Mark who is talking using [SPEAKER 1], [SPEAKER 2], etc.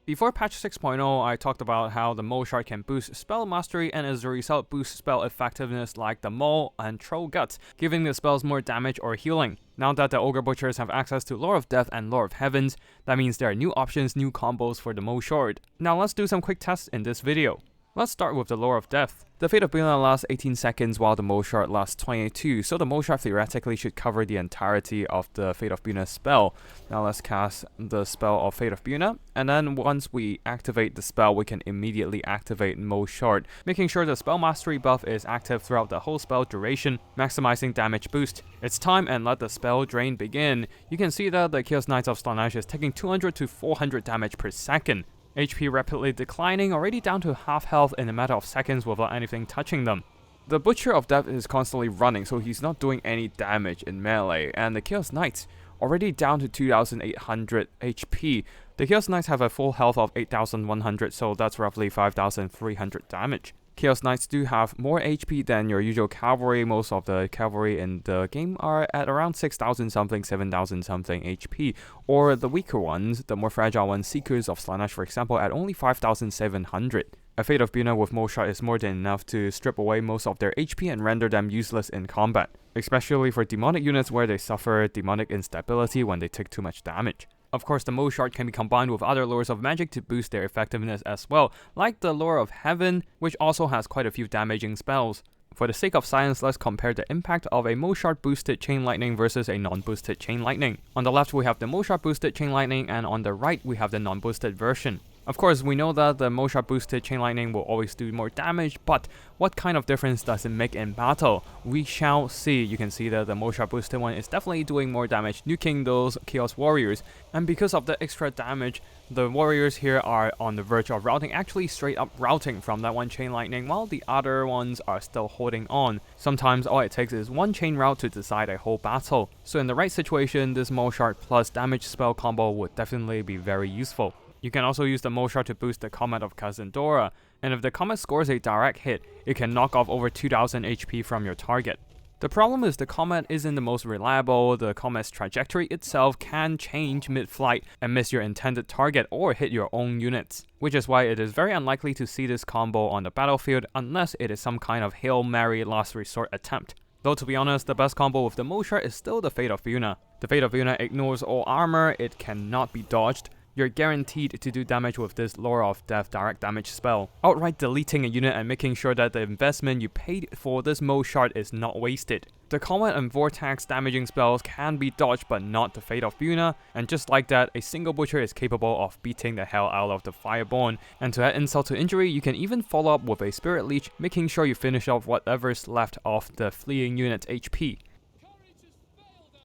[SPEAKER 1] Before patch 6.0, I talked about how the Mole Shard can boost spell mastery and as a result boost spell effectiveness like the Mole and Troll Guts, giving the spells more damage or healing. Now that the Ogre Butchers have access to Lore of Death and Lore of Heavens, that means there are new options, new combos for the Mole Shard. Now let's do some quick tests in this video. Let's start with the Lore of Death. The Fate of Bjuna lasts 18 seconds while the Mole Shard lasts 22, so the Mole Shard theoretically should cover the entirety of the Fate of Bjuna spell. Now let's cast the spell of Fate of Bjuna, and then once we activate the spell, we can immediately activate Mole Shard, making sure the spell mastery buff is active throughout the whole spell duration, maximizing damage boost. It's time and let the spell drain begin. You can see that the Chaos Knights of Slaanesh is taking 200 to 400 damage per second. HP rapidly declining, already down to half health in a matter of seconds without anything touching them. The Butcher of Death is constantly running, so he's not doing any damage in melee, and the Chaos Knights already down to 2800 HP. The Chaos Knights have a full health of 8100, so that's roughly 5300 damage. Chaos Knights do have more HP than your usual cavalry. Most of the cavalry in the game are at around 6000 something, 7000 something HP, or the weaker ones, the more fragile ones, Seekers of Slaanesh for example, at only 5700. A Fate of Bjuna with Mole Shard is more than enough to strip away most of their HP and render them useless in combat, especially for demonic units where they suffer demonic instability when they take too much damage. Of course, the Mole Shard can be combined with other lores of magic to boost their effectiveness as well, like the Lore of Heaven, which also has quite a few damaging spells. For the sake of science, let's compare the impact of a Mole Shard boosted Chain Lightning versus a non-boosted Chain Lightning. On the left we have the Mole Shard boosted Chain Lightning, and on the right we have the non-boosted version. Of course, we know that the Mole Shard boosted Chain Lightning will always do more damage, but what kind of difference does it make in battle? We shall see. You can see that the Mole Shard boosted one is definitely doing more damage, nuking those Chaos Warriors, and because of the extra damage, the warriors here are on the verge of routing, actually straight up routing from that one Chain Lightning, while the other ones are still holding on. Sometimes all it takes is one chain route to decide a whole battle, so in the right situation, this Mole Shard plus damage spell combo would definitely be very useful. You can also use the Mole Shard to boost the Comet of Kazandora, and if the Comet scores a direct hit, it can knock off over 2000 HP from your target. The problem is the Comet isn't the most reliable. The Comet's trajectory itself can change mid-flight and miss your intended target or hit your own units, which is why it is very unlikely to see this combo on the battlefield unless it is some kind of Hail Mary last resort attempt. Though to be honest, the best combo with the Mole Shard is still the Fate of Bjuna. The Fate of Bjuna ignores all armor, it cannot be dodged. You're guaranteed to do damage with this Lore of Death direct damage spell, outright deleting a unit and making sure that the investment you paid for this Mole Shard is not wasted. The Comet and Vortex damaging spells can be dodged but not the Fate of Bjuna, and just like that, a single Butcher is capable of beating the hell out of the Fireborn. And to add insult to injury, you can even follow up with a Spirit Leech, making sure you finish off whatever's left of the fleeing unit's HP.